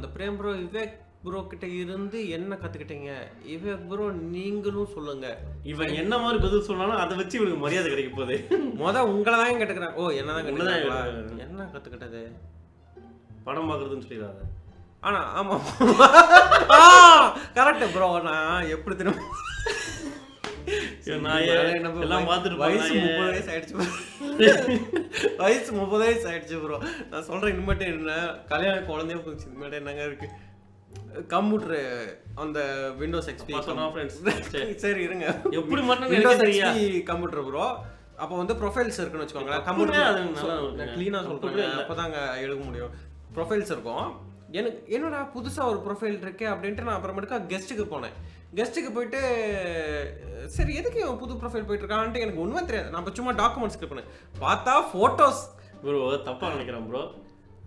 அந்த frame bro Vivek bro கிட்ட இருந்து என்ன கத்துக்கிட்டீங்க? விவேக் ப்ரோ நீங்களும் சொல்லுங்க. இவன் என்ன மாதிரி பதில் சொன்னாலும் அதை வச்சு இவனுக்கு மரியாதை கிடைக்க போகுது. உங்களை தான் கேட்டுக்கிறேன். ஓ என்னதான் உன்னதான் கேட்டுக்கிறேன். என்ன கத்துக்கிட்டது? படம் பார்க்கறதுன்னு சொல்லிடாத. ஆனா ஆமா கரெக்ட் ப்ரோ. நான் எப்படி திரும்ப எல்லாம் பார்த்துட்டு வயசு 30 வயசு ஆயிடுச்சு வயசு 30 வயசு ஆயிடுச்சு ப்ரோ. நான் சொல்றேன் இனிமேட்டு என்ன கல்யாணம் குழந்தைய போச்சு. இனிமேட்டு என்னங்க இருக்கு கம்ப்யூட்டர் அந்த விண்டோஸ் எக்ஸ்பி சரி இருங்க எப்படி மட்டும் விண்டோஸ் எக்ஸ்பி கம்ப்யூட்டர் ப்ரோ. அப்போ வந்து ப்ரொஃபைல்ஸ் இருக்குன்னு வச்சுக்கோங்களேன். கம்ப்யூட்டர் க்ளீனாக சொல்கிறேன் அப்போதாங்க எடுக்க முடியும். ப்ரொஃபைல்ஸ் இருக்கும். எனக்கு என்னடா புதுசாக ஒரு ப்ரொஃபைல் இருக்கே அப்படின்ட்டு நான் அப்புறமேட்டுக்கா கெஸ்ட்டுக்கு போனேன். கெஸ்ட்டுக்கு போயிட்டு சரி எதுக்கு இவன் புது ப்ரொஃபைல் போயிட்டு இருக்கான்ட்டு எனக்கு ஒன்றுமே தெரியாது. நான் இப்போ சும்மா டாக்குமெண்ட்ஸ் கிளிக் பண்ணேன். பார்த்தா ஃபோட்டோஸ். ப்ரோ தப்பாக நினைக்கிறேன் ப்ரோ.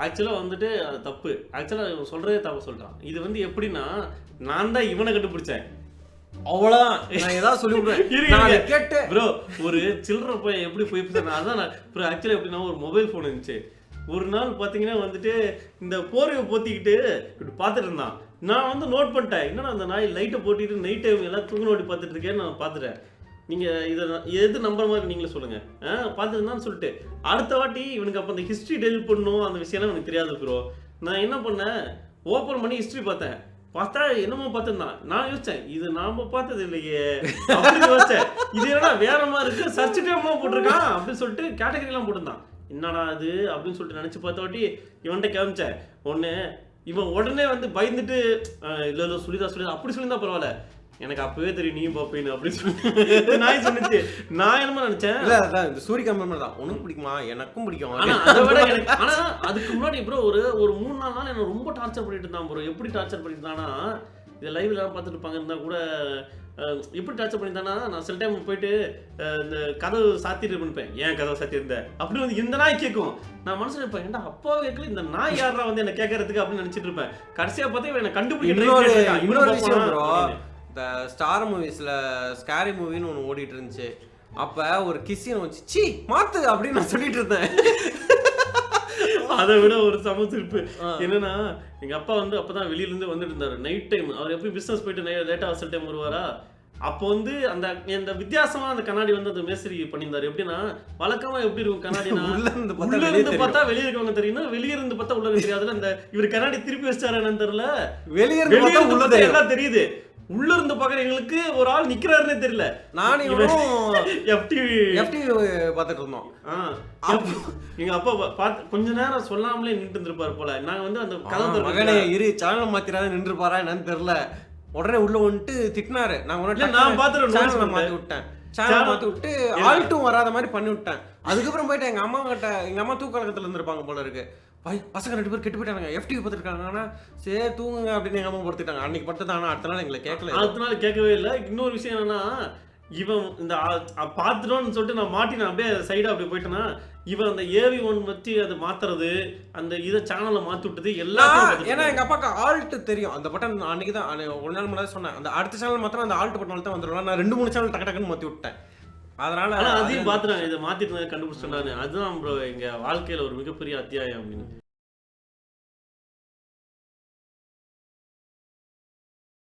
ஆக்சுவலாக வந்துட்டு அது தப்பு. ஆக்சுவலாக இவன் சொல்கிறதே தப்பு சொல்லிட்டான். இது வந்து எப்படின்னா நான் தான் இவனை கண்டுபிடிச்சேன். அவ்வளோதான். நான் ஏதாவது சொல்லி விடுவேன் கேட்டு ப்ரோ. ஒரு சில்லற போய் எப்படி போய் அதான் நான் ப்ரோ. ஆக்சுவலாக எப்படின்னா ஒரு மொபைல் ஃபோன் இருந்துச்சு. ஒரு நாள் பார்த்தீங்கன்னா வந்துட்டு இந்த போர்வை போத்திக்கிட்டு இப்படி பார்த்துட்டு இருந்தான். நான் வந்து நோட் பண்ணிட்டேன் என்னன்னா அந்த நாய் லைட்டை போட்டிட்டு நைட் டைம் எல்லாம் தூங்க நோட்டி பார்த்துட்டு இருக்கேன்னு நான் பார்த்துட்டேன். நீங்கள் இதை எது நம்புற மாதிரி நீங்களே சொல்லுங்கள். பார்த்துருந்தான்னு சொல்லிட்டு அடுத்த வாட்டி இவனுக்கு அப்போ அந்த ஹிஸ்ட்ரி டெலிட் பண்ணணும் அந்த விஷயம்லாம் எனக்கு தெரியாது ப்ரோ. நான் என்ன பண்ணேன் ஓப்பன் பண்ணி ஹிஸ்ட்ரி பார்த்தேன். பார்த்தா என்னமோ பார்த்துருந்தான். நான் யோசிச்சேன் இது நாம பார்த்தது இல்லையே அப்படின்னு யோசிச்சேன். இது என்னன்னா வேற மாதிரி இருக்கு சர்ச் டேம்லாம் போட்டிருக்கான் அப்படின்னு சொல்லிட்டு கேட்டகரிலாம் போட்டிருந்தான். என்னடா அது அப்படின்னு சொல்லிட்டு நினச்சி பார்த்த வாட்டி இவன்கிட்ட காமிச்சேன். ஒன்று இவன் உடனே வந்து பயந்துட்டு இல்லை இல்லை சொல்லிதான் அப்படி சொல்லியிருந்தா பரவாயில்ல. எனக்கு அப்பவே தெரியும் நீயும் பார்ப்பேன்னு அப்படின்னு சொல்லிட்டு நாய் சொன்னிச்சு. நான் என்னமா நினைச்சேன் இல்லை அதான் இந்த சூரிய கம்பெனி தான் உனக்கு பிடிக்குமா எனக்கும் பிடிக்கும். ஆனால் அதை விட எனக்கு ஆனால் அதுக்கு முன்னாடி ப்ரோ ஒரு 3-4 நாள் என்ன ரொம்ப டார்ச்சர் பண்ணிட்டு இருந்தான் ப்ரோ. எப்படி டார்ச்சர் பண்ணிட்டு இருந்தானா இதை லைவ்ல பார்த்துட்டு இருப்பாங்க இருந்தால் கூட எப்படி டார்ச்சர் பண்ணியிருந்தானா நான் சில டைம் போயிட்டு இந்த கதவு சாத்திட்டு பண்ணிப்பேன். ஏன் கதவை சாத்தியிருந்தேன் அப்படின்னு வந்து இந்த நாய் கேட்கும். நான் மனசுல இருப்பேன் ஏன்டா அப்பாவே கேட்கல இந்த நாய் யாரா வந்து என்ன கேட்கறதுக்கு அப்படின்னு நினைச்சிட்டு இருப்பேன். கடைசியா பார்த்தா என்ன கண்டுபிடிக்க இன்னொரு விஷயம் ப்ரோ. இந்த ஸ்டார் மூவிஸ்ல ஸ்கேரி மூவின்னு ஒன்று ஓடிட்டு இருந்துச்சு. அப்போ ஒரு கிஸ்ஸின் வச்சு சி மாத்து அப்படின்னு நான் சொல்லிட்டு இருந்தேன். அதை விட ஒரு சமசிருப்பு என்னன்னா எங்க அப்பா வந்து அப்பதான் வெளியில இருந்து வந்துட்டு இருந்தாரு. நைட் டைம் அவர் எப்பயும் பிசினஸ் போயிட்டு லேட்டா சில டைம் வருவாரா. அப்போ வந்து அந்த வித்தியாசமா அந்த கண்ணாடி வந்து அந்த மேஸ்திரி பண்ணியிருந்தாரு. எப்படின்னா வழக்கமா எப்படி இருக்கும் கண்ணாடி உள்ள இருந்து பார்த்தா வெளியே இருக்கவங்க தெரியும், வெளியே இருந்து பார்த்தா உள்ள தெரியாதுல. இந்த இவர் கண்ணாடி திருப்பி வச்சாரு என்னன்னு தெரியல. வெளியே இருந்து எல்லாம் தெரியுது. உள்ள இருந்து பாக்குற எங்களுக்கு ஒரு ஆள் நிக்கிறாருன்னே தெரியல. நானும் பாத்துட்டு இருந்தோம். எங்க அப்பா பார்த்து கொஞ்ச நேரம் சொல்லாமலே நின்று இருந்திருப்பாரு போல. நாங்க வந்து அந்த கதவு மகனே இரு சேனல் மாத்திராத நின்று பாரா என்னன்னு தெரியல. உடனே உள்ள வந்துட்டு திட்டினாரு. நான் பாத்துறேன் மாத்தி விட்டேன். சேனல் மாத்தி விட்டு ஆல்ட்டும் வராத மாதிரி பண்ணி விட்டேன். அதுக்கப்புறம் போயிட்டு எங்க அம்மா கிட்ட எங்க அம்மா தூக்கலகத்துல இருந்திருப்பாங்க போல இருக்கு. பசங்க 2 பேர் கெட்டு போயிட்டாங்க. FTV பார்த்துருக்காங்கன்னா சரி தூங்குங்க அப்படின்னு எங்கள் அம்மா படுத்துட்டாங்க. அன்னைக்கு படுத்து தானே அடுத்த நாள் எங்களை கேட்கல. அடுத்த நாள் கேட்கவே இல்லை. இன்னொரு விஷயம் என்னன்னா இவன் இந்த பார்த்துட்டோன்னு சொல்லிட்டு நான் மாட்டினேன் அப்படியே சைடாக அப்படி போயிட்டேன்னா இவன் அந்த AV1 வச்சு அதை மாத்துறது அந்த இதை சேனலை மாற்றி விட்டது எல்லாம். ஏன்னா எங்கள் அப்பாவுக்கு ஆல்ட் தெரியும். அந்த பட்டன் அன்னைக்கு தான் ஒரு நாள் முன்னாடி சொன்னேன். அந்த அடுத்த சேனல் மாத்திரம் அந்த ஆல்ட் பட்டன் தான் வந்துடும். நான் 2-3 சேனல் டக்கு டக்குன்னு மாற்றி விட்டேன். அதனால அதையும் பார்த்துட்டாங்க. இதை மாற்றிட்டு கண்டுபிடிச்சிட்டாங்க. அதுதான் ப்ரோ எங்கள் வாழ்க்கையில் ஒரு மிகப்பெரிய அத்தியாயம் அப்படின்னு.